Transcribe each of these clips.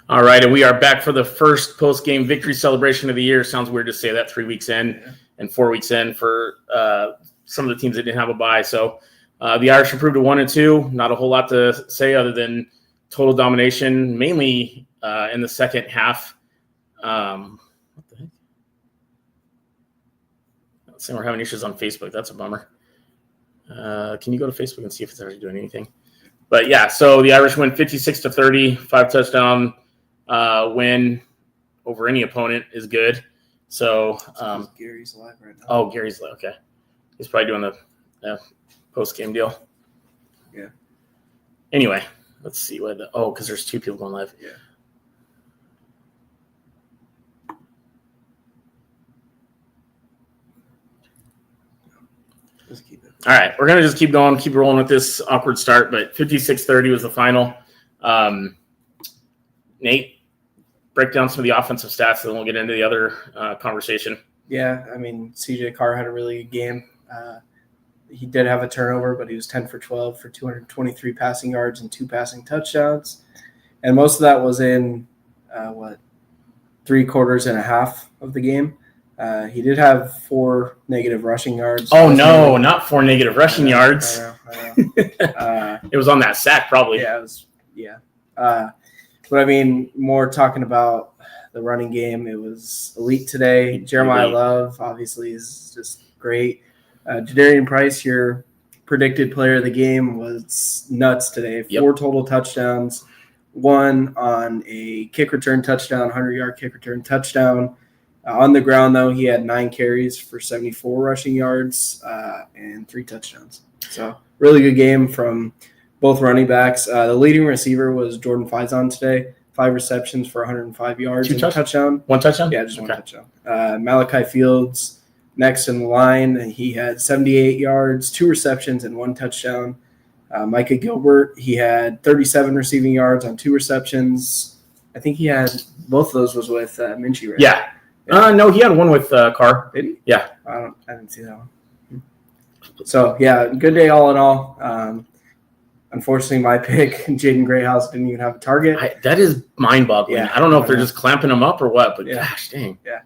All right, and we are back for the first post-game victory celebration of the year. Sounds weird to say that 3 weeks in and 4 weeks in for some of the teams that didn't have a bye. So the Irish improved to 1-2. Not a whole lot to say other than total domination, mainly in the second half. What the heck? Saying we're having issues on Facebook. That's a bummer. Can you go to Facebook and see if it's actually doing anything? But yeah, so the Irish win 56-30, 5-touchdown win over any opponent is good. So Gary's live right now. Oh, Gary's live. Okay, he's probably doing the post-game deal. Yeah. Anyway, let's see what. Because there's 2 people going live. Yeah. Just keep it. All right, we're going to just keep going, keep rolling with this awkward start, but 56-30 was the final. Nate, break down some of the offensive stats, and then we'll get into the other conversation. Yeah, I mean, CJ Carr had a really good game. He did have a turnover, but he was 10 for 12 for 223 passing yards and 2 passing touchdowns. And most of that was in, 3 quarters and a half of the game. He did have 4 negative rushing yards. Oh, no, not 4 negative rushing yards. I know. It was on that sack, probably. Yeah, it was. Yeah. But, I mean, more talking about the running game, it was elite today. Jeremiah Love, obviously, is just great. Jadarian Price, your predicted player of the game, was nuts today. 4 total touchdowns, 1 on a kick return touchdown, 100-yard kick return touchdown. On the ground, though, he had 9 carries for 74 rushing yards and 3 touchdowns. So, really good game from both running backs. The leading receiver was Jordan Faison today. 5 receptions for 105 yards and a touchdown. 1 touchdown? Yeah, just 1 touchdown. Malachi Fields next in the line. He had 78 yards, 2 receptions, and 1 touchdown. Micah Gilbert, he had 37 receiving yards on 2 receptions. I think he had both of those was with Minchie, right? Yeah. No, he had one with Carr. Did he? Yeah. I didn't see that one. So, yeah, good day all in all. Unfortunately, my pick, Jaden Greathouse, didn't even have a target. That is mind-boggling. Yeah, I don't know if they're just clamping him up or what, but gosh, dang. Yeah.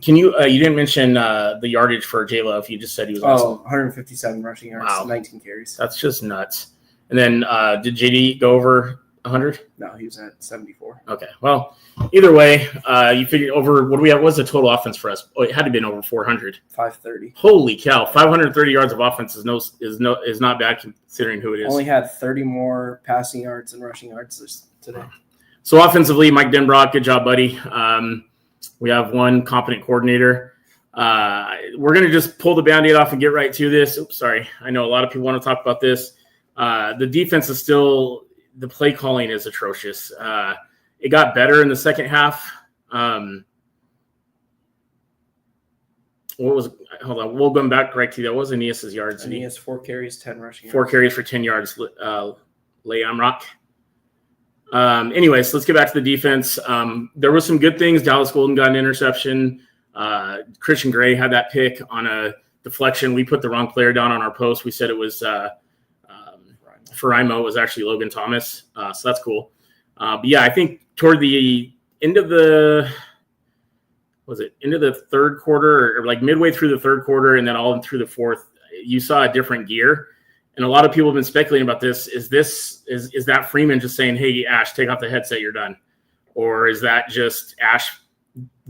Can you didn't mention the yardage for J-Love. You just said he was awesome. 157 rushing yards, 19 carries. That's just nuts. And then did JD go over 100? No, he was at 74. Okay. Well, either way, you figure over what do we have? What's the total offense for us? Oh, it had to have been over 400. 530. Holy cow! 530 yards of offense is not bad considering who it is. Only had 30 more passing yards and rushing yards today. So offensively, Mike Denbrock, good job, buddy. We have one competent coordinator. We're going to just pull the Band-Aid off and get right to this. Oops, sorry. I know a lot of people want to talk about this. The defense is still – the play calling is atrocious. It got better in the second half. Hold on. We'll go back right to that. What was Aeneas's yards? Aeneas, 4 carries, 10 rushing yards. 4 carries for 10 yards. Amrock. Anyways, let's get back to the defense. There was some good things. Dallas Golden got an interception. Christian Gray had that pick on a deflection. We put the wrong player down on our post. We said it was Ferrimo. It was actually Logan Thomas. So that's cool. But yeah, I think toward the end of the third quarter or like midway through the third quarter and then all through the fourth, you saw a different gear. And a lot of people have been speculating about this. Is that Freeman just saying, hey, Ash, take off the headset, you're done? Or is that just Ash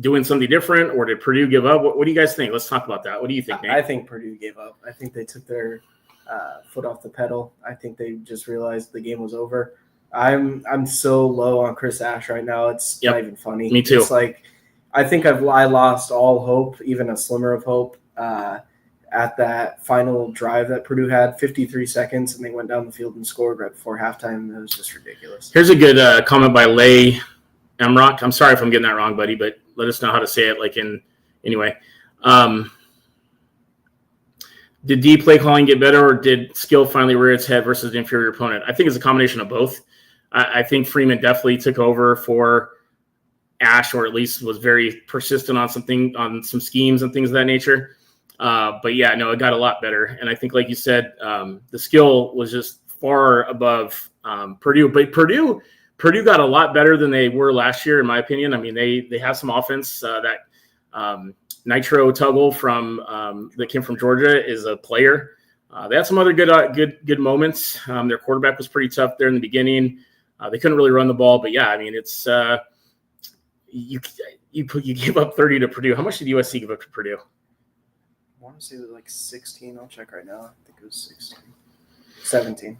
doing something different? Or did Purdue give up? What do you guys think? Let's talk about that. What do you think, Nate? I think Purdue gave up. I think they took their foot off the pedal. I think they just realized the game was over. I'm so low on Chris Ash right now. It's not even funny. Me too. It's like I think I lost all hope, even a slimmer of hope, at that final drive that Purdue had, 53 seconds, and they went down the field and scored right before halftime. It was just ridiculous. Here's a good comment by Lay Amrock. I'm sorry if I'm getting that wrong, buddy, but let us know how to say it. Anyway. Did D play calling get better, or did skill finally rear its head versus an inferior opponent? I think it's a combination of both. I think Freeman definitely took over for Ash, or at least was very persistent on some schemes and things of that nature. But yeah, no, it got a lot better. And I think, like you said, the skill was just far above Purdue. But Purdue Purdue got a lot better than they were last year, in my opinion. I mean, they have some offense. That Nitro Tuggle from that came from Georgia is a player. They had some other good moments. Their quarterback was pretty tough there in the beginning. They couldn't really run the ball, but yeah, I mean, it's you give up 30 to Purdue. How much did USC give up to Purdue? I want to say it was like 16. I'll check right now. I think it was 16. 17.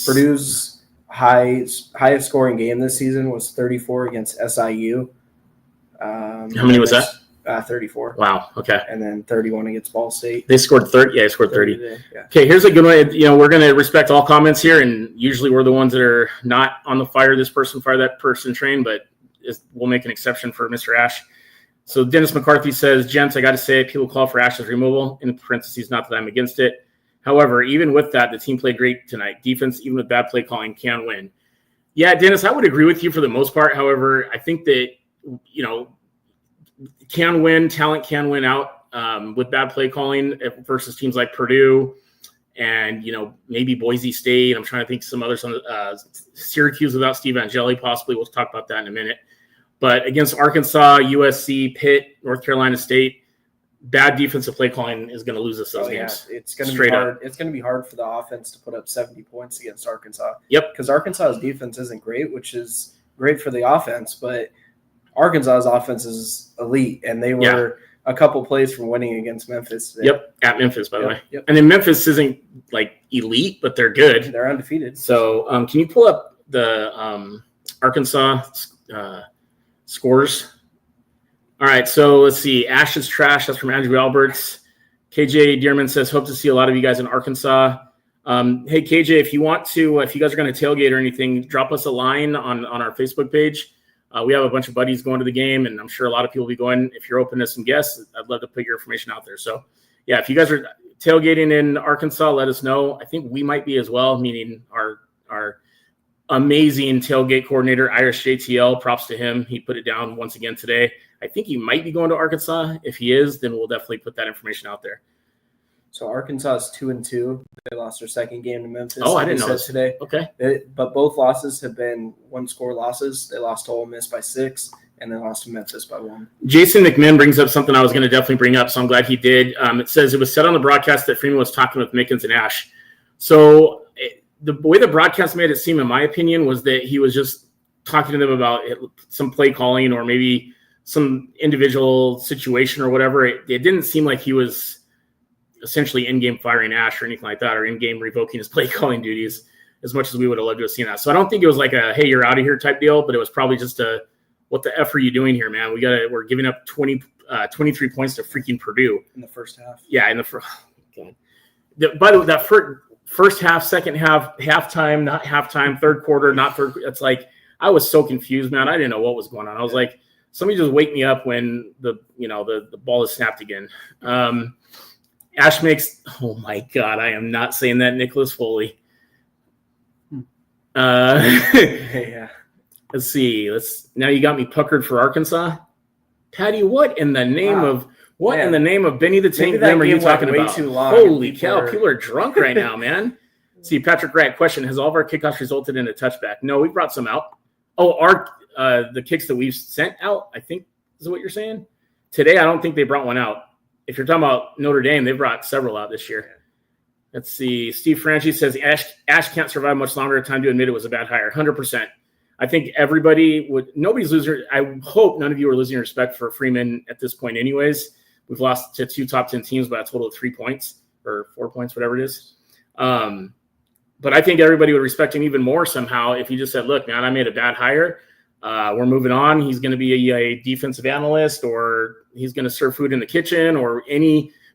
Purdue's highest scoring game this season was 34 against SIU. How many was that? 34. Wow. Okay. And then 31 against Ball State. They scored 30. Yeah, they scored 30. Yeah. Okay, here's a good one. We're going to respect all comments here, and usually we're the ones that are not on the fire this person, fire that person train, but we'll make an exception for Mr. Ash. So Dennis McCarthy says, gents, I got to say, people call for Ash's removal. In parentheses, not that I'm against it. However, even with that, the team played great tonight. Defense, even with bad play calling, can win. Yeah, Dennis, I would agree with you for the most part. However, I think that, can win, talent can win out with bad play calling versus teams like Purdue and, maybe Boise State. I'm trying to think some others on Syracuse without Steve Angeli, possibly. We'll talk about that in a minute. But against Arkansas, USC, Pitt, North Carolina State, bad defensive play calling is going to lose us those games. It's going to be hard. It's going to be hard for the offense to put up 70 points against Arkansas. Yep. Because Arkansas's defense isn't great, which is great for the offense, but Arkansas's offense is elite, and they were a couple plays from winning against Memphis today. Yep, at Memphis, by the way. Yep. And then Memphis isn't like elite, but they're good. They're undefeated. So can you pull up the Arkansas scores? All right, so let's see. Ash is trash. That's from Andrew Alberts. KJ Dearman says, hope to see a lot of you guys in Arkansas. Hey, KJ, if you guys are going to tailgate or anything, drop us a line on our Facebook page. We have a bunch of buddies going to the game, and I'm sure a lot of people will be going. If you're open to some guests, I'd love to put your information out there. So, yeah, if you guys are tailgating in Arkansas, let us know. I think we might be as well, meaning our amazing tailgate coordinator, Irish JTL. Props to him. He put it down once again today. I think he might be going to Arkansas. If he is, then we'll definitely put that information out there. So Arkansas is 2-2. They lost their second game to Memphis. Oh, I didn't know this today. Okay. But both losses have been one-score losses. They lost to Ole Miss by 6, and they lost to Memphis by 1. Jason McMinn brings up something I was going to definitely bring up, so I'm glad he did. It says it was said on the broadcast that Freeman was talking with Mickens and Ash. So the way the broadcast made it seem, in my opinion, was that he was just talking to them about some play calling or maybe some individual situation or whatever. It didn't seem like he was essentially in-game firing Ash or anything like that, or in-game revoking his play calling duties, as much as we would have loved to have seen that. So I don't think it was like a, hey, you're out of here type deal, but it was probably just a, what the F are you doing here, man? We're giving up 23 points to freaking Purdue. In the first half. Yeah, in the first. Oh, by the way, that first half, second half, halftime, not halftime, third quarter, not third. It's like, I was so confused, man. I didn't know what was going on. I was like, somebody just wake me up when the ball is snapped again. Ash makes, oh my God, I am not saying that, Nicholas Foley. Yeah. Let's see. Now you got me puckered for Arkansas. Patty, what in the name of Benny the Tank Grimm are you talking about? Holy cow, people are drunk right now, man. See, Patrick Wright, question, has all of our kickoffs resulted in a touchback? No, we brought some out. Oh, the kicks that we've sent out, I think is what you're saying? Today, I don't think they brought one out. If you're talking about Notre Dame, they brought several out this year. Let's see. Steve Franchi says Ash can't survive much longer. Time to admit it was a bad hire. 100%. I think nobody's losing. I hope none of you are losing respect for Freeman at this point anyways. We've lost to 2 top 10 teams by a total of 3 points or 4 points, whatever it is. But I think everybody would respect him even more somehow if he just said, look, man, I made a bad hire. We're moving on. He's going to be a defensive analyst, or he's going to serve food in the kitchen, or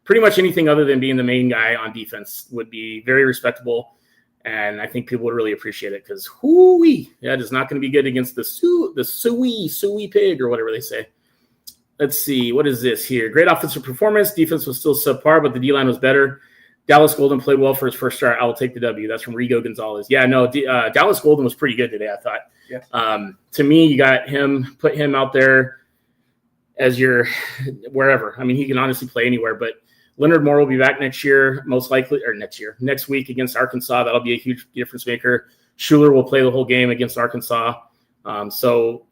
pretty much anything other than being the main guy on defense would be very respectable. And I think people would really appreciate it because that is not going to be good against the suey pig or whatever they say. Let's see. What is this here? Great offensive performance. Defense was still subpar, but the D-line was better. Dallas Golden played well for his first start. I will take the W. That's from Rigo Gonzalez. Yeah, no, Dallas Golden was pretty good today, I thought. Yeah. To me, you got put him out there as your wherever. I mean, he can honestly play anywhere, but Leonard Moore will be back next week against Arkansas. That'll be a huge difference maker. Schuler will play the whole game against Arkansas. So,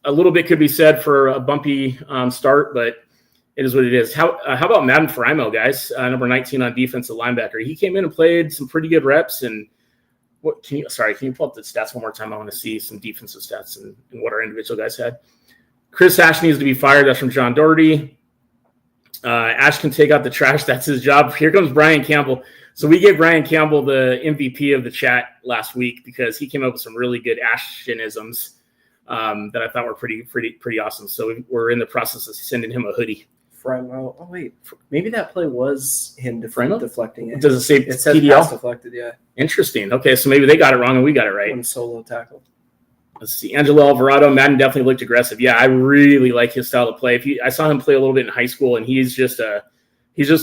a little bit could be said for a bumpy start, but it is what it is. How about Madden Farimo, guys? Number 19 on defensive linebacker. He came in and played some pretty good reps. And can you pull up the stats one more time? I want to see some defensive stats and what our individual guys had. Chris Ash needs to be fired. That's from John Doherty. Ash can take out the trash. That's his job. Here comes Brian Campbell. So we gave Brian Campbell the MVP of the chat last week because he came up with some really good Ashianisms that I thought were pretty awesome. So we're in the process of sending him a hoodie. Frimo. Oh wait, maybe that play was him deflecting it. Does it say it says PDL? Pass deflected? Yeah. Interesting. Okay, so maybe they got it wrong and we got it right. One solo tackle. Let's see. Angelo Alvarado. Madden definitely looked aggressive. Yeah, I really like his style of play. I saw him play a little bit in high school, and he's just a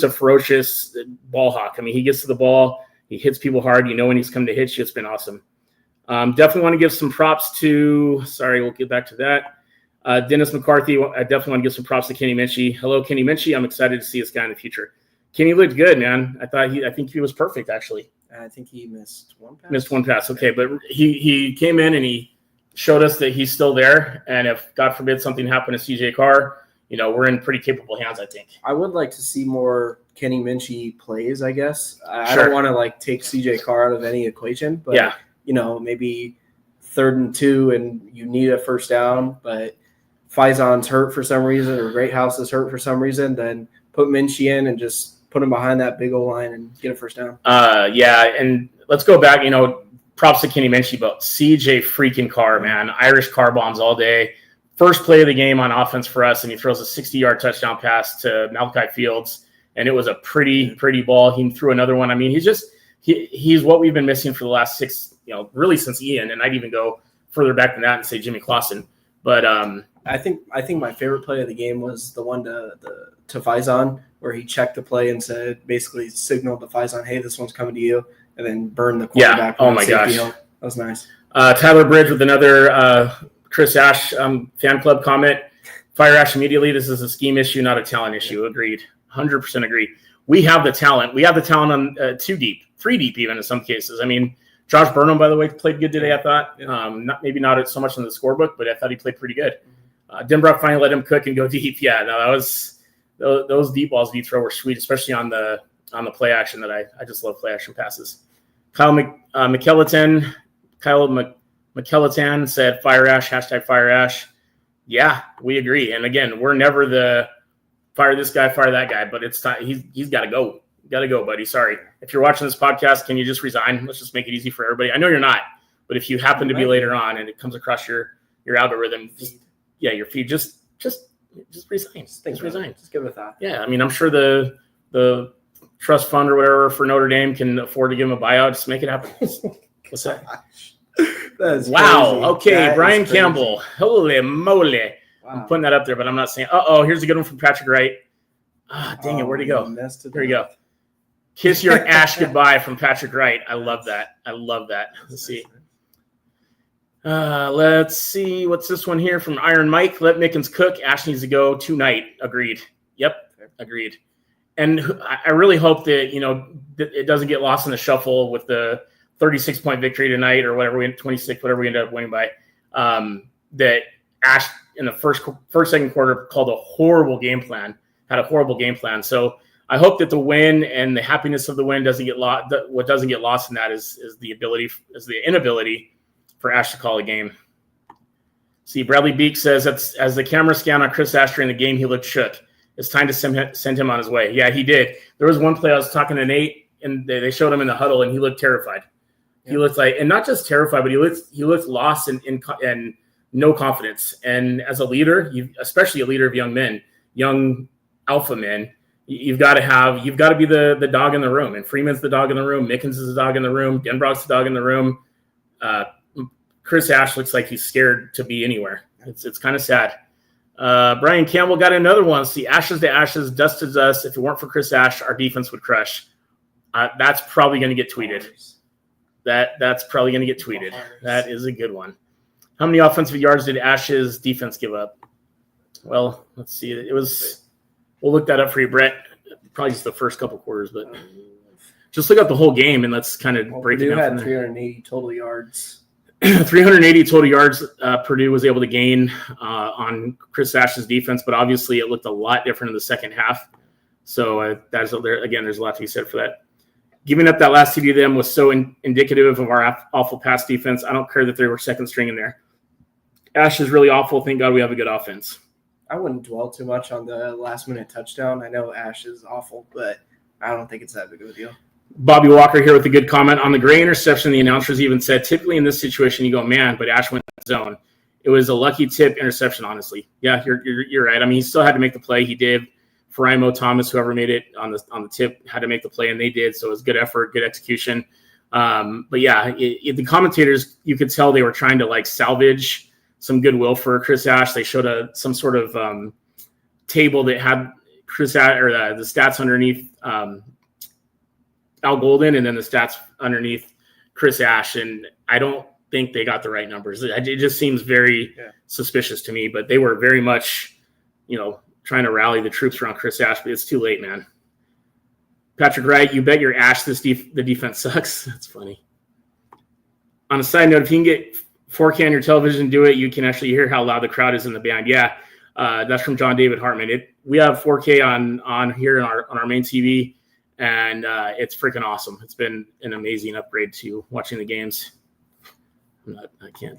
ferocious ball hawk. I mean, he gets to the ball, he hits people hard. When he's coming to hit you. It's been awesome. Definitely want to give some props to. Sorry, we'll get back to that. Dennis McCarthy. I definitely want to give some props to Kenny Minchie. Hello, Kenny Minchie. I'm excited to see this guy in the future. Kenny looked good, man. I think he was perfect actually. I think he missed one pass. Missed one pass. Okay, but he came in and he showed us that he's still there. And if God forbid something happened to CJ Carr, we're in pretty capable hands, I think. I would like to see more Kenny Minchie plays, I guess. I Sure. don't want to take CJ Carr out of any equation, but yeah. Maybe 3rd and 2 and you need a first down, but Faison's hurt for some reason or Greathouse is hurt for some reason, then put Minchie in and just put him behind that big old line and get a first down. Yeah, and let's go back, props to Kenny Minchie, but CJ freaking Carr, man. Irish car bombs all day. First play of the game on offense for us, and he throws a 60-yard touchdown pass to Malachi Fields, and it was a pretty ball. He threw another one. I mean, he's what we've been missing for the last 6, really since Ian, and I'd even go further back than that and say Jimmy Clausen. But I think my favorite play of the game was the one to Faison where he checked the play and said, basically signaled to Faison, hey, this one's coming to you, and then burned the quarterback. Yeah. Oh my gosh. That was nice. Tyler Bridge with another Chris Ash fan club comment. Fire Ash immediately. This is a scheme issue, not a talent issue. Agreed. 100% agree. We have the talent. We have the talent on 2 deep, 3 deep even in some cases. I mean, Josh Burnham, by the way, played good today, I thought. Not so much in the scorebook, but I thought he played pretty good. Denbrock finally let him cook and go deep. Yeah, no, that was those deep balls he throw were sweet, especially on the play action that I just love play action passes. Kyle McKelliton said Fire Ash, #Fire Ash. Yeah, we agree. And again, we're never the fire this guy, fire that guy, but it's time. He's got to go. Got to go, buddy. Sorry. If you're watching this podcast, can you just resign? Let's just make it easy for everybody. I know you're not, but if you happen to be later on and it comes across your algorithm, your feed, just resign. Just resign. Just give it a thought. Yeah, I mean, I'm sure the trust fund or whatever for Notre Dame can afford to give him a buyout. Just make it happen. What's that? Wow. Crazy. Okay, that Brian Campbell. Holy moly. Wow. I'm putting that up there, but I'm not saying. Here's a good one from Patrick Wright. Dang it. Where'd he go? There you go. Kiss your Ash goodbye from Patrick Wright. I love that. Let's see. Let's see. What's this one here from Iron Mike? Let Mickens cook. Ash needs to go tonight. Agreed. Yep. Agreed. And I really hope that, that it doesn't get lost in the shuffle with the 36-point victory tonight or whatever, 26, whatever we ended up winning by, that Ash in the second quarter had a horrible game plan. So I hope that the win and the happiness of the win doesn't get lost. What doesn't get lost in that is the inability for Ash to call a game. See, Bradley Beek says that as the camera scanned on Chris Ash during the game, he looked shook. It's time to send him on his way. Yeah, he did. There was one play I was talking to Nate, and they showed him in the huddle, and he looked terrified. Yeah. He looked like, and not just terrified, but he looked lost and no confidence. And as a leader, especially a leader of young men, young alpha men, you've got to be the dog in the room. And Freeman's the dog in the room. Mickens is the dog in the room. Denbrock's the dog in the room. Chris Ash looks like he's scared to be anywhere. It's kind of sad. Brian Campbell got another one. See, ashes to ashes, dust to dust. If it weren't for Chris Ash, our defense would crush. That's probably going to get tweeted. That's probably going to get tweeted. That is a good one. How many offensive yards did Ash's defense give up? Well, let's see. We'll look that up for you, Brett. Probably just the first couple quarters, but just look at the whole game and let's kind of break Purdue it down. Had 380 total yards. 380 total yards. Purdue was able to gain on Chris Ash's defense, but obviously it looked a lot different in the second half. So there's a lot to be said for that. Giving up that last TD to them was so indicative of our awful pass defense. I don't care that they were second string in there. Ash is really awful. Thank God we have a good offense. I wouldn't dwell too much on the last-minute touchdown. I know Ash is awful, but I don't think it's that big of a deal. Bobby Walker here with a good comment. On the gray interception, the announcers even said, typically in this situation, you go, man, but Ash went zone. It was a lucky tip interception, honestly. Yeah, you're right. I mean, he still had to make the play. He did. Faraimo, Thomas, whoever made it on the tip, had to make the play, and they did. So it was good effort, good execution. But yeah, the commentators, you could tell they were trying to like salvage some goodwill for Chris Ash. They showed some sort of table that had Chris Ash or the stats underneath Al Golden, and then the stats underneath Chris Ash. And I don't think they got the right numbers. It just seems very suspicious to me. But they were very much, trying to rally the troops around Chris Ash, but it's too late, man. Patrick Wright, you bet your ash the defense sucks. That's funny. On a side note, if you can get 4K on your television, do it. You can actually hear how loud the crowd is in the band. Yeah, that's from John David Hartman. We have 4K on here on our main TV, and it's freaking awesome. It's been an amazing upgrade to watching the games. I can't.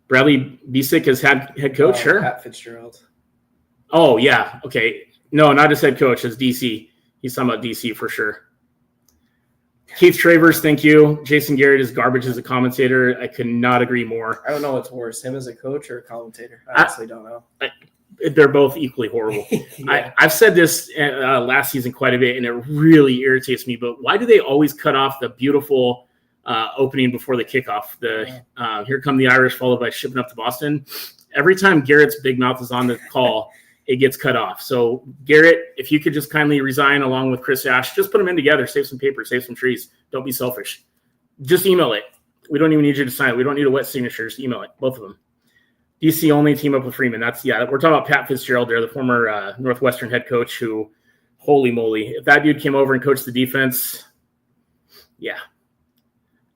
Bradley Bisick as head coach, sure. Pat Fitzgerald. Oh, yeah. Okay. No, not as head coach, as DC. He's talking about DC for sure. Keith Travers, thank you. Jason Garrett is garbage as a commentator. I could not agree more. I don't know what's worse, him as a coach or a commentator. I honestly don't know. They're both equally horrible. Yeah. I've said this last season quite a bit, and it really irritates me. But why do they always cut off the beautiful opening before the kickoff? Here come the Irish, followed by shipping up to Boston. Every time Garrett's big mouth is on the call, it gets cut off. So Garrett, if you could just kindly resign along with Chris Ash, just put them in together, save some paper, save some trees. Don't be selfish. Just email it. We don't even need you to sign it. We don't need a wet signature. Just email it, both of them. DC only, team up with Freeman. We're talking about Pat Fitzgerald there, the former Northwestern head coach who, holy moly, if that dude came over and coached the defense, yeah.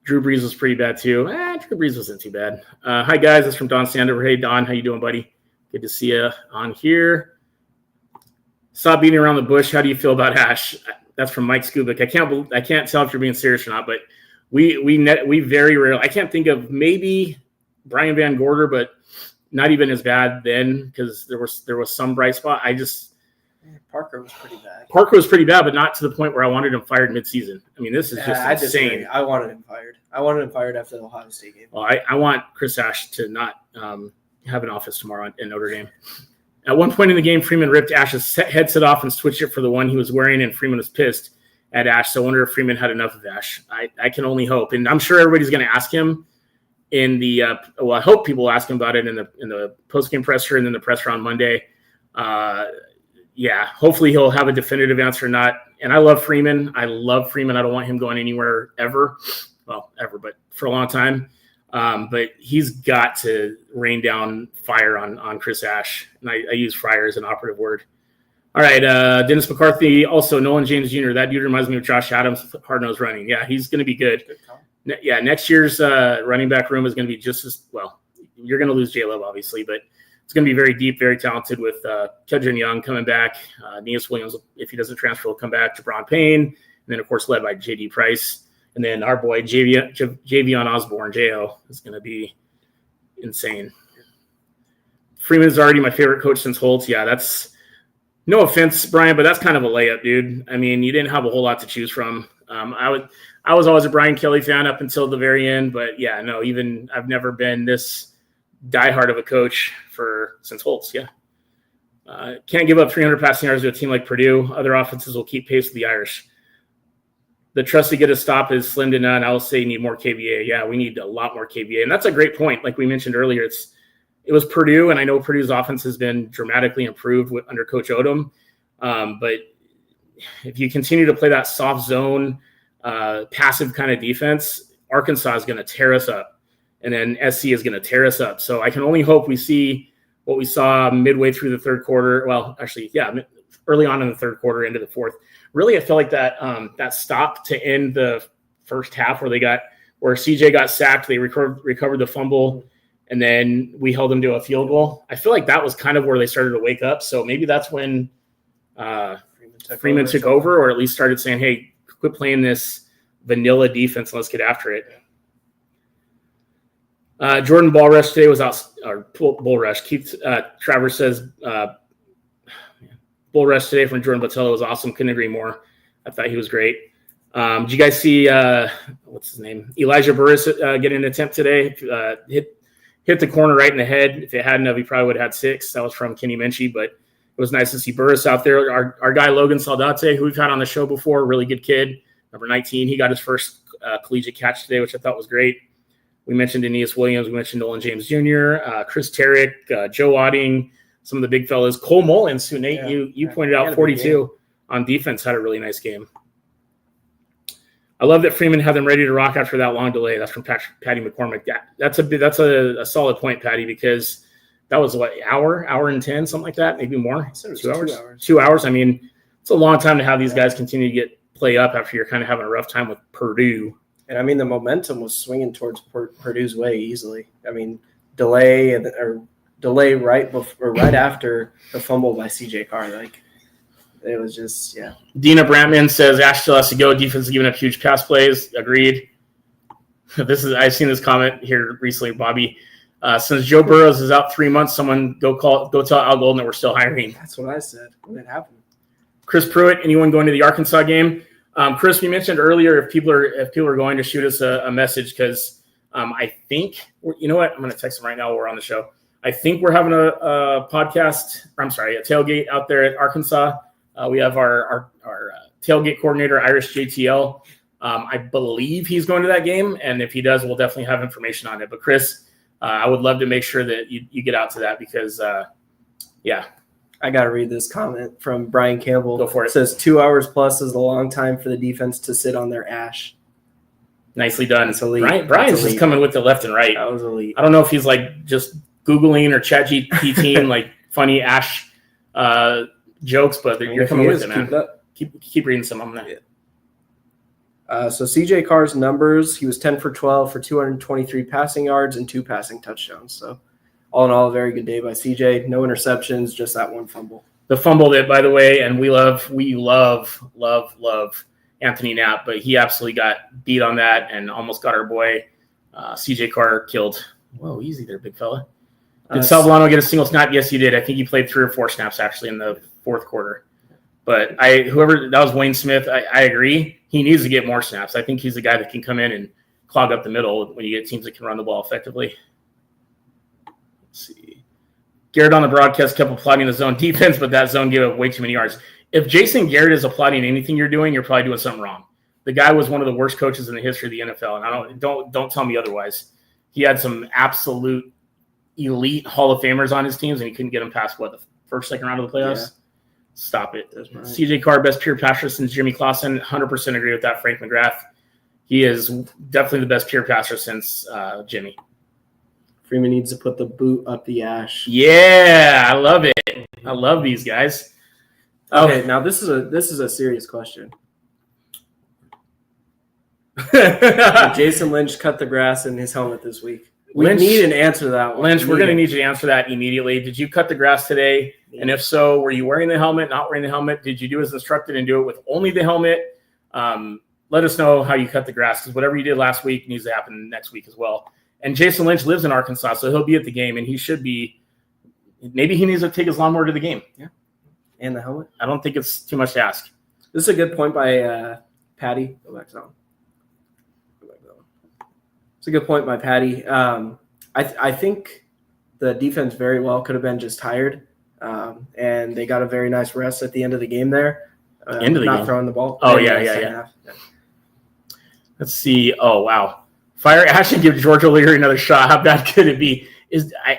Drew Brees was pretty bad too. Drew Brees wasn't too bad. Hi, guys. That's from Don Sandover. Hey, Don. How you doing, buddy? Good to see you on here. Stop beating around the bush. How do you feel about Ash? That's from Mike Skubik. I can't tell if you're being serious or not, but we very rarely. I can't think of maybe Brian Van Gorder, but not even as bad then because there was some bright spot. Parker was pretty bad. Parker was pretty bad, but not to the point where I wanted him fired midseason. I mean, this is just insane. I wanted him fired. I wanted him fired after the Ohio State game. Well, I want Chris Ash to not have an office tomorrow in Notre Dame. At one point in the game, Freeman ripped Ash's headset off and switched it for the one he was wearing, and Freeman was pissed at Ash. So I wonder if Freeman had enough of Ash. I can only hope. And I'm sure everybody's going to ask him in the I hope people ask him about it in the post-game presser and then the presser on Monday. Hopefully he'll have a definitive answer or not. And I love Freeman. I don't want him going anywhere ever. Well, ever, but for a long time. But he's got to rain down fire on Chris Ash. And I use fire as an operative word. All right. Dennis McCarthy, also Nolan James Jr. That dude reminds me of Josh Adams, hard-nosed running. Yeah, he's going to be good. Next year's running back room is going to be just as well. You're going to lose J-Love, obviously, but it's going to be very deep, very talented with Kedron Young coming back. Neas Williams, if he doesn't transfer, will come back. Jabron Payne, and then, of course, led by J.D. Price. And then our boy, Javion Osborne, J.O., is going to be insane. Freeman's already my favorite coach since Holtz. Yeah, that's no offense, Brian, but that's kind of a layup, dude. I mean, you didn't have a whole lot to choose from. I was always a Brian Kelly fan up until the very end, but yeah, no, even I've never been this diehard of a coach since Holtz. Yeah. Can't give up 300 passing yards to a team like Purdue. Other offenses will keep pace with the Irish. The trust to get a stop is slim to none. I will say need more KVA. Yeah, we need a lot more KVA. And that's a great point. Like we mentioned earlier, it was Purdue, and I know Purdue's offense has been dramatically improved under Coach Odom. But if you continue to play that soft zone, passive kind of defense, Arkansas is going to tear us up. And then SC is going to tear us up. So I can only hope we see what we saw midway through the third quarter. Well, actually, yeah, early on in the third quarter into the fourth. Really, I feel like that that stop to end the first half where CJ got sacked, they recovered the fumble, and then we held them to a field goal. I feel like that was kind of where they started to wake up. So maybe that's when Freeman took over, or at least started saying, hey, quit playing this vanilla defense and let's get after it. Jordan Ball Rush today was out, or Bull Rush. Keith Travers says Bull Rush today from Jordan Botello was awesome. Couldn't agree more. I thought he was great. Did you guys see what's his name? Elijah Burris get an attempt today? Hit the corner right in the head. If it hadn't, he probably would have had 6. That was from Kenny Minchie, but it was nice to see Burris out there. Our guy Logan Saldate, who we've had on the show before, really good kid, number 19. He got his first collegiate catch today, which I thought was great. We mentioned Aeneas Williams. We mentioned Nolan James Jr., Chris Terrick, Joe Otting, some of the big fellas. Cole Mullins, who Nate, you pointed out, 42 on defense, had a really nice game. I love that Freeman had them ready to rock after that long delay. That's from Patty McCormick. That's a solid point, Patty, because that was what, hour and 10, something like that, maybe more. 2 hours. 2 hours. I mean, it's a long time to have these guys continue to play up after you're kind of having a rough time with Purdue. And I mean, the momentum was swinging towards Purdue's way easily. I mean, delay right before, right after the fumble by CJ Carr, like it was just Dina Brantman says Ash still has to go. Defense is giving up huge pass plays. Agreed. I've seen this comment here recently, Bobby. Since Joe Burrows is out 3 months, someone go tell Al Golden that we're still hiring. That's what I said when it happened. Chris Pruitt, anyone going to the Arkansas game? Chris, we mentioned earlier if people are going to shoot us a message, because I think, you know what, I'm going to text them right now while we're on the show. I think we're having a tailgate out there at Arkansas. We have our tailgate coordinator, Irish JTL. I believe he's going to that game, and if he does, we'll definitely have information on it. But Chris, I would love to make sure that you get out to that, because I got to read this comment from Brian Campbell. Go for it. It says 2 hours plus is a long time for the defense to sit on their ash. Nicely done. That's elite. Brian's just coming with the left and right. That was elite. I don't know if he's like just Googling or ChatGPTing like funny ash jokes, but you're coming with it, man. Keep reading some. I'm gonna. So CJ Carr's numbers, he was 10 for 12 for 223 passing yards and 2 passing touchdowns. So all in all, a very good day by CJ. No interceptions, just that one fumble. The fumble that, by the way, and we love Anthony Knapp, but he absolutely got beat on that and almost got our boy CJ Carr killed. Whoa, easy there, big fella. Did Salvolano get a single snap? Yes, he did. I think he played 3 or 4 snaps actually in the fourth quarter. But that was Wayne Smith. I agree. He needs to get more snaps. I think he's the guy that can come in and clog up the middle when you get teams that can run the ball effectively. Let's see. Garrett on the broadcast kept applauding the zone defense, but that zone gave up way too many yards. If Jason Garrett is applauding anything you're doing, you're probably doing something wrong. The guy was one of the worst coaches in the history of the NFL, and I don't tell me otherwise. He had some absolute elite Hall of Famers on his teams, and he couldn't get them past the second round of the playoffs. Yeah. Stop it. Right. CJ Carr, best pure passer since Jimmy Clausen. 100% agree with that. Frank McGrath. He is definitely the best pure passer since Jimmy. Freeman needs to put the boot up the ash. Yeah, I love it. I love these guys. Okay, now this is a serious question. Jason Lynch cut the grass in his helmet this week. We need an answer to that one. Lynch, we're going to need you to answer that immediately. Did you cut the grass today? Yeah. And if so, were you wearing the helmet, not wearing the helmet? Did you do as instructed and do it with only the helmet? Let us know how you cut the grass, because whatever you did last week needs to happen next week as well. And Jason Lynch lives in Arkansas, so he'll be at the game, and he should be – maybe he needs to take his lawnmower to the game. Yeah, and the helmet. I don't think it's too much to ask. This is a good point by Patty. Go back down. It's a good point by Patty. I think the defense very well could have been just tired, and they got a very nice rest at the end of the game there. Not throwing the ball. Oh, yeah. Let's see. Oh, wow. Fire Ash and give George O'Leary another shot. How bad could it be?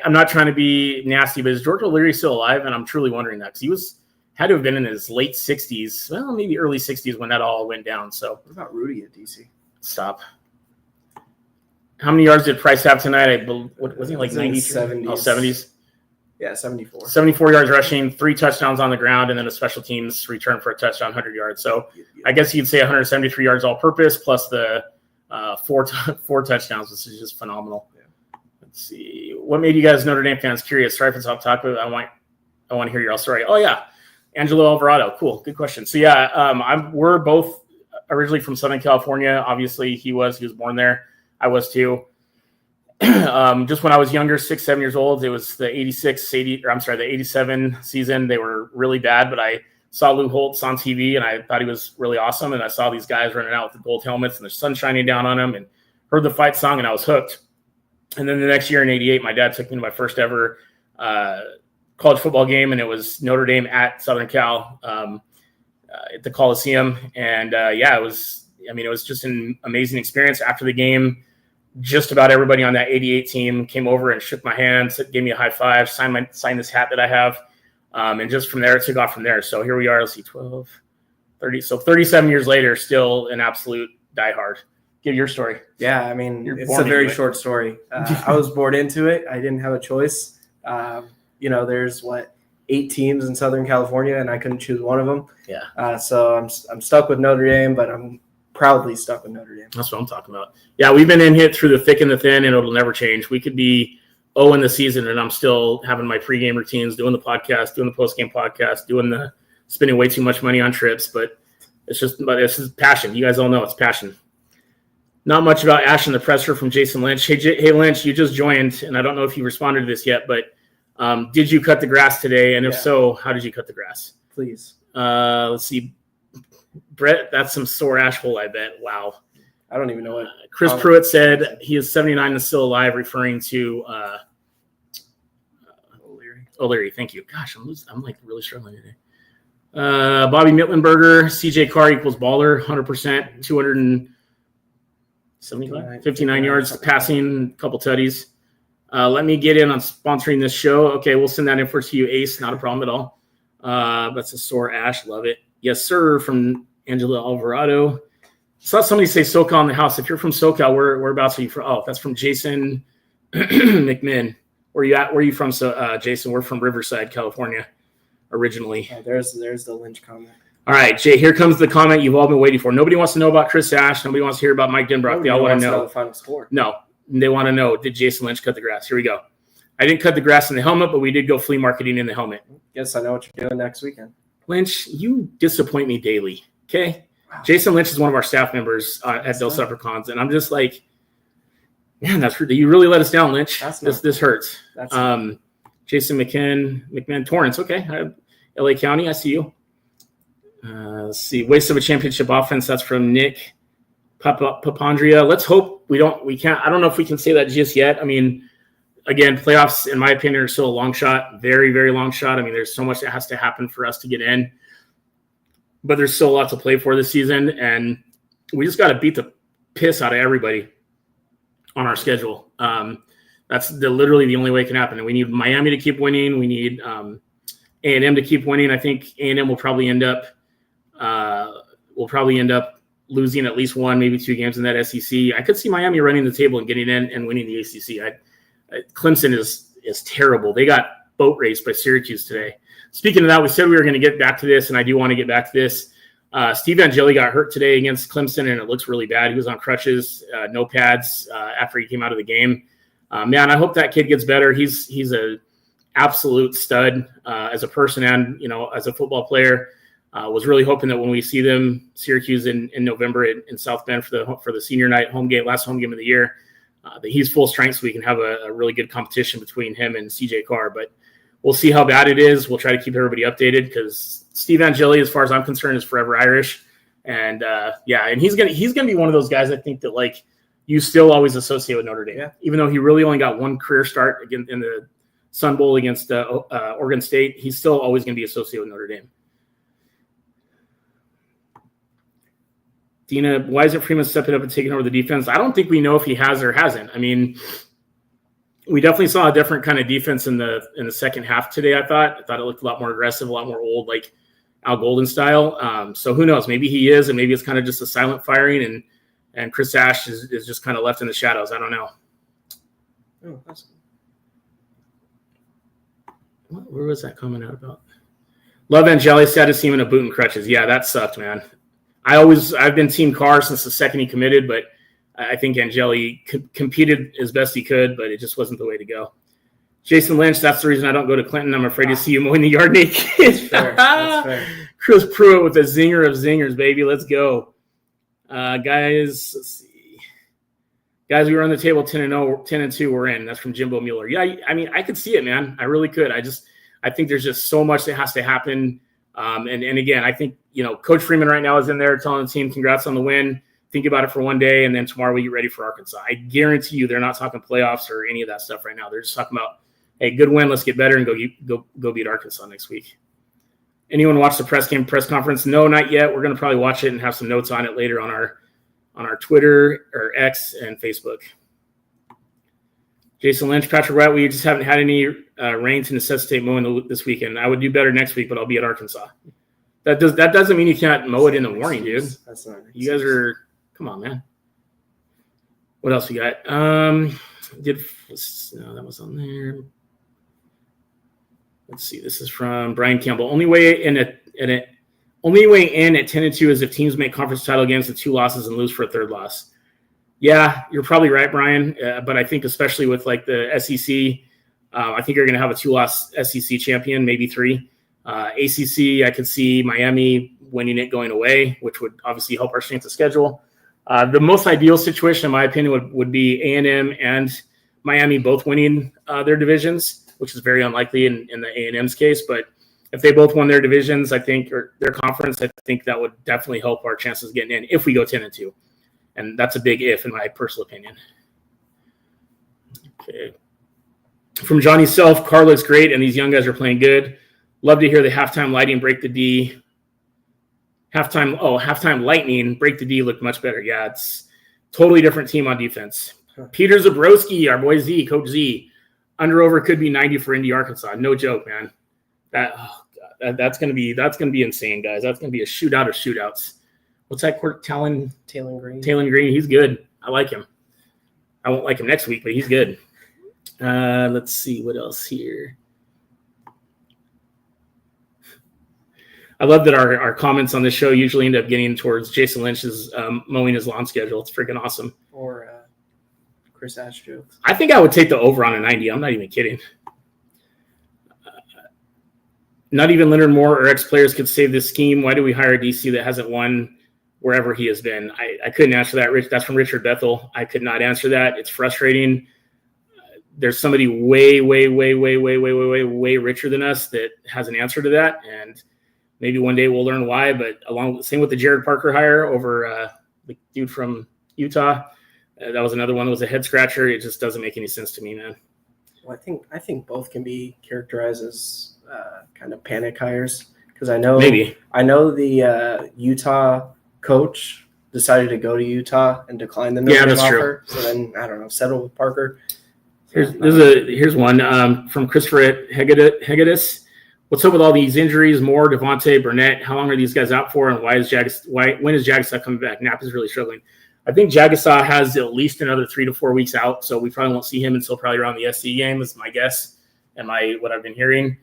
I'm not trying to be nasty, but is George O'Leary still alive? And I'm truly wondering that, because he had to have been in his late 60s, well, maybe early 60s when that all went down. So what about Rudy at DC? Stop. How many yards did Price have tonight? Was he like 90? 70s. Oh, 70s. Yeah, 74. 74 yards rushing, 3 touchdowns on the ground, and then a special teams return for a touchdown, 100 yards. So I guess you'd say 173 yards all-purpose plus the four touchdowns, which is just phenomenal. Yeah. Let's see. What made you guys Notre Dame fans curious? Sorry if it's off topic. I want to hear your story. Oh, yeah. Angelo Alvarado. Cool. Good question. So, yeah, we're both originally from Southern California. Obviously, he was born there. I was too. Just when I was younger, 6, 7 years old, it was the 87 season. They were really bad, but I saw Lou Holtz on TV and I thought he was really awesome. And I saw these guys running out with the gold helmets and the sun shining down on them and heard the fight song and I was hooked. And then the next year in 88, my dad took me to my first ever college football game, and it was Notre Dame at Southern Cal at the Coliseum. And it was just an amazing experience. After the game, just about everybody on that 88 team came over and shook my hand, gave me a high five, signed this hat that I have. And just from there, it took off from there. So here we are, let's see, 12, 30. So 37 years later, still an absolute diehard. Give your story. Yeah, I mean, it's a very short story. I was born into it. I didn't have a choice. There's 8 teams in Southern California, and I couldn't choose one of them. Yeah. So I'm stuck with Notre Dame, but I'm proudly stuck with Notre Dame. That's what I'm talking about. Yeah, we've been in it through the thick and the thin, and it'll never change. We could be 0 in the season, and I'm still having my pregame routines, doing the podcast, doing the postgame podcast, spending way too much money on trips. But this is passion. You guys all know it's passion. Not much about Ash in the presser from Jason Lynch. Hey, Lynch, you just joined, and I don't know if you responded to this yet, but did you cut the grass today? And if so, how did you cut the grass? Please. Let's see. Brett, that's some sore ash hole, I bet. Wow. I don't even know what. Chris Pruitt said he is 79 and still alive, referring to O'Leary. Thank you. Gosh, I'm like really struggling today. Bobby Mittenberger, CJ Carr equals baller, 100%, 259 yards passing, a couple tutties. Let me get in on sponsoring this show. Okay, we'll send that in for you, Ace. Not a problem at all. That's a sore ash. Love it. Yes, sir, from Angela Alvarado. Saw somebody say SoCal in the house. If you're from SoCal, whereabouts are you from? Oh, that's from Jason McMinn. Where you at? Where are you from, Jason? We're from Riverside, California, originally. Oh, there's the Lynch comment. All right, Jay, here comes the comment you've all been waiting for. Nobody wants to know about Chris Ash. Nobody wants to hear about Mike Denbrock. They all want to know the final score. No, they want to know, did Jason Lynch cut the grass? Here we go. I didn't cut the grass in the helmet, but we did go flea marketing in the helmet. Yes, I know what you're doing next weekend. Lynch, you disappoint me daily, okay? Wow. Jason Lynch is one of our staff members at Del Suppercons, and I'm just like, man, you really let us down, Lynch. This hurts. Jason McMahon Torrance, okay. LA County, I see you. Let's see. Waste of a championship offense. That's from Nick Papandrea. Let's hope we can't. I don't know if we can say that just yet. I mean, again, playoffs, in my opinion, are still a long shot, very, very long shot. I mean, there's so much that has to happen for us to get in, but there's still a lot to play for this season, and we just got to beat the piss out of everybody on our schedule. That's literally the only way it can happen. And we need Miami to keep winning. We need A&M to keep winning. I think A&M will probably end up losing at least 1, maybe 2 games in that SEC. I could see Miami running the table and getting in and winning the ACC. Clemson is terrible. They got boat raced by Syracuse today. Speaking of that, we said we were going to get back to this, and I do want to get back to this. Steve Angeli got hurt today against Clemson, and it looks really bad. He was on crutches, no pads after he came out of the game. Man, I hope that kid gets better. He's a absolute stud as a person and, as a football player. Was really hoping that when we see them, Syracuse in November in South Bend for the senior night last home game of the year, that he's full strength so we can have a really good competition between him and CJ Carr. But we'll see how bad it is. We'll try to keep everybody updated because Steve Angeli, as far as I'm concerned, is forever Irish. And and he's gonna be one of those guys I think that like you still always associate with Notre Dame. Yeah. Even though he really only got one career start again in the Sun Bowl against Oregon State, he's still always going to be associated with Notre Dame. Dina, why isn't Freeman stepping up and taking over the defense? I don't think we know if he has or hasn't. I mean, we definitely saw a different kind of defense in the second half today. I thought it looked a lot more aggressive, a lot more old, like Al Golden style. So who knows? Maybe he is, and maybe it's kind of just a silent firing, and Chris Ash is just kind of left in the shadows. I don't know. Oh, that's Where was that comment out about? Love Angeli sad to see him in a boot and crutches. Yeah, that sucked, man. I've been Team Carr since the second he committed, but I think Angeli competed as best he could, but it just wasn't the way to go. Jason Lynch, that's the reason I don't go to Clinton. I'm afraid to see you mowing the yard naked. That's fair. That's fair. Chris Pruitt with a zinger of zingers, baby. Let's go. Guys, let's see. Guys, we were on the table 10-2. We're in. That's from Jimbo Mueller. Yeah, I mean, I could see it, man. I really could. I think there's just so much that has to happen. And again, I think, Coach Freeman right now is in there telling the team, congrats on the win. Think about it for one day, and then tomorrow we get ready for Arkansas. I guarantee you they're not talking playoffs or any of that stuff right now. They're just talking about, hey, good win, let's get better and go beat Arkansas next week. Anyone watch the press conference? No, not yet. We're going to probably watch it and have some notes on it later on our Twitter or X and Facebook. Jason Lynch, Patrick White, we just haven't had any rain to necessitate mowing this weekend. I would do better next week, but I'll be at Arkansas. That doesn't mean you can't mow it in the morning, dude. That's not you guys are – come on, man. What else we got? No, that was on there. Let's see. This is from Brian Campbell. Only way in at 10-2 is if teams make conference title games with 2 losses and lose for a third loss. Yeah, you're probably right, Brian. But I think especially with like the SEC, I think you're going to have a 2-loss SEC champion, maybe 3. ACC, I could see Miami winning it going away, which would obviously help our strength of schedule. The most ideal situation, in my opinion, would be A&M and Miami both winning their divisions, which is very unlikely in the A&M's case. But if they both won their divisions, I think, or their conference, I think that would definitely help our chances of getting in if we go 10-2. And that's a big if, in my personal opinion. Okay. From Johnny Self, Carr looks great, and these young guys are playing good. Love to hear the halftime lighting break the D. Halftime lightning break the D looked much better. Yeah, it's totally different team on defense. Peter Zabrowski, our boy Z, Coach Z. Under/over could be 90 for Indy, Arkansas. No joke, man. That's gonna be insane, guys. That's gonna be a shootout of shootouts. What's that court? Talon Green. He's good. I like him. I won't like him next week, but he's good. Let's see what else here. I love that our comments on this show usually end up getting towards Jason Lynch's mowing his lawn schedule. It's freaking awesome. Or Chris Ash jokes. I think I would take the over on a 90. I'm not even kidding. Not even Leonard Moore or ex-players could save this scheme. Why do we hire a DC that hasn't won wherever he has been? I couldn't answer that. That's from Richard Bethel. I could not answer that. It's frustrating. There's somebody way richer than us that has an answer to that, and maybe one day we'll learn why. But same with the Jared Parker hire over the dude from Utah. That was another one that was a head scratcher. It just doesn't make any sense to me, man. Well, I think both can be characterized as kind of panic hires, because I know the Utah coach decided to go to Utah and decline the Notre Dame offer. True. So then I don't know, settle with Parker. Here's one from Christopher Hegedus. What's up with all these injuries? Moore, Devontae, Burnett. How long are these guys out for? And when is Jagasaw coming back? Knapp is really struggling. I think Jagasaw has at least another 3 to 4 weeks out, so we probably won't see him until probably around the SC game, is my guess and what I've been hearing.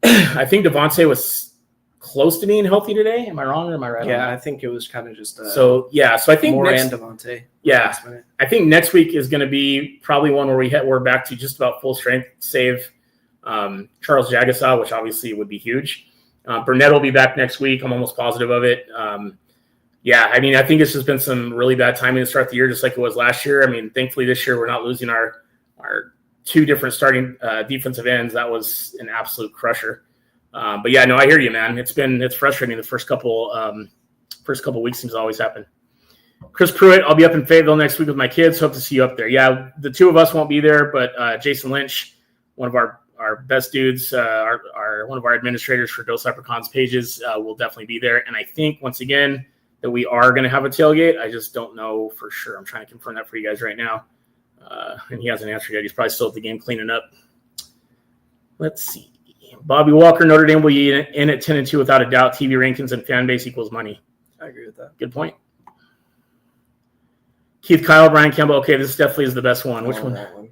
I think Devontae was close to being healthy today. Am I wrong or am I right? Yeah, I think it was kind of just so I think Moore and Devontae. Yeah, I think next week is going to be probably one where we're back to just about full strength, save Charles Jagasaw, which obviously would be huge. Burnett will be back next week. I'm almost positive of it. Yeah, I mean, I think it's just been some really bad timing to start the year, just like it was last year. I mean, thankfully this year we're not losing our 2 different starting defensive ends. That was an absolute crusher. But yeah, no, I hear you, man. It's frustrating. The first couple weeks seems to always happen. Chris Pruitt, I'll be up in Fayetteville next week with my kids. Hope to see you up there. Yeah, the 2 of us won't be there, but Jason Lynch, one of our best dudes, one of our administrators for Dos Leprechauns pages, will definitely be there. And I think once again that we are going to have a tailgate. I just don't know for sure. I'm trying to confirm that for you guys right now. And he hasn't answered yet. He's probably still at the game cleaning up. Let's see. Bobby Walker, Notre Dame will be in at 10-2 without a doubt. TV rankings and fan base equals money. I agree with that. Good point. Keith Kyle, Brian Campbell. Okay, this definitely is the best one. Which one? That one.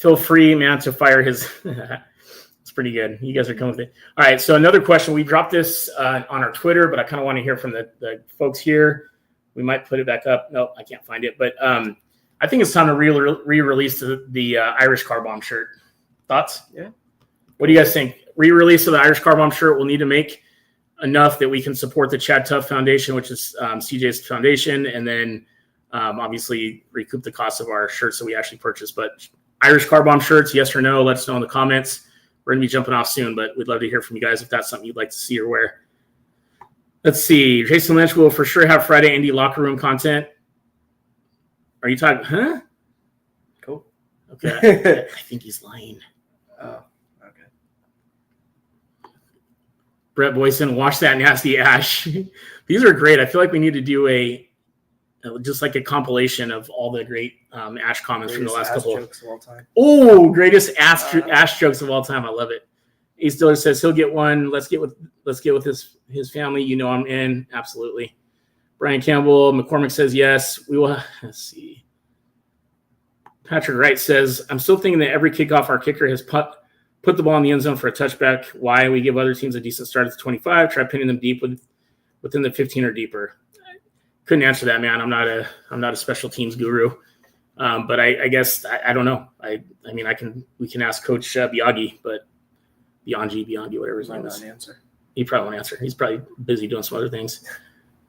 feel free, man, to fire his. It's pretty good. You guys are coming with it. All right. So another question. We dropped this on our Twitter, but I kind of want to hear from the folks here. We might put it back up. Nope, I can't find it. But I think it's time to re-release the Irish Car Bomb shirt. Thoughts? Yeah. What do you guys think? Re-release of the Irish Car Bomb shirt will need to make enough that we can support the Chad Tuff Foundation, which is CJ's foundation, and then obviously recoup the cost of our shirts that we actually purchased. But Irish Car Bomb shirts, yes or no? Let us know in the comments. We're going to be jumping off soon, but we'd love to hear from you guys if that's something you'd like to see or wear. Let's see. Jason Lynch will for sure have Friday Indy locker room content. Are you talking? Huh? Cool. Okay. I think he's lying. Oh, okay. Brett Boyson, wash that nasty ash. These are great. I feel like we need to do just like a compilation of all the great ash comments from the last couple jokes of all time. Oh, greatest ash jokes of all time. I love it. Ace Diller says he'll get one. Let's get with his family. You know I'm in. Absolutely. Brian Campbell, McCormick says yes. We will. Let's see. Patrick Wright says, I'm still thinking that every kickoff our kicker has put the ball in the end zone for a touchback. Why we give other teams a decent start at the 25, try pinning them deep within the 15 or deeper. Couldn't answer that, man. I'm not a special teams guru. But I guess I don't know. I mean we can ask Coach Biaggi, but Bianchi, whatever his name is. He probably won't answer. He's probably busy doing some other things.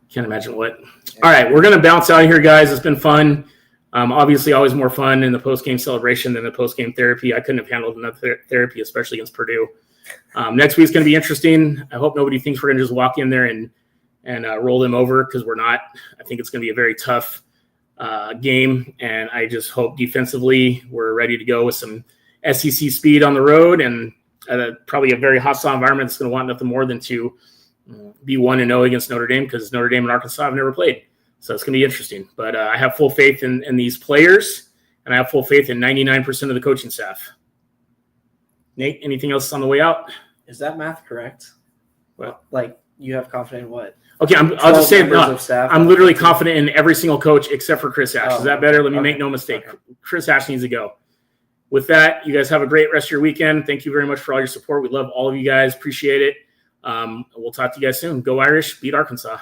Can't imagine what. Yeah. All right, we're gonna bounce out of here, guys. It's been fun. Obviously, always more fun in the post-game celebration than the post-game therapy. I couldn't have handled enough therapy, especially against Purdue. Next week's going to be interesting. I hope nobody thinks we're going to just walk in there and roll them over, because we're not. I think it's going to be a very tough game, and I just hope defensively we're ready to go with some SEC speed on the road, and probably a very hostile environment that's going to want nothing more than to be 1-0 against Notre Dame, because Notre Dame and Arkansas have never played. So it's going to be interesting. But I have full faith in these players, and I have full faith in 99% of the coaching staff. Nate, anything else on the way out? Is that math correct? What? Like, you have confidence in what? Okay, I'll just say I'm literally confident in every single coach except for Chris Ash. Is that better? Let me make no mistake. Okay. Chris Ash needs to go. With that, you guys have a great rest of your weekend. Thank you very much for all your support. We love all of you guys. Appreciate it. We'll talk to you guys soon. Go Irish. Beat Arkansas.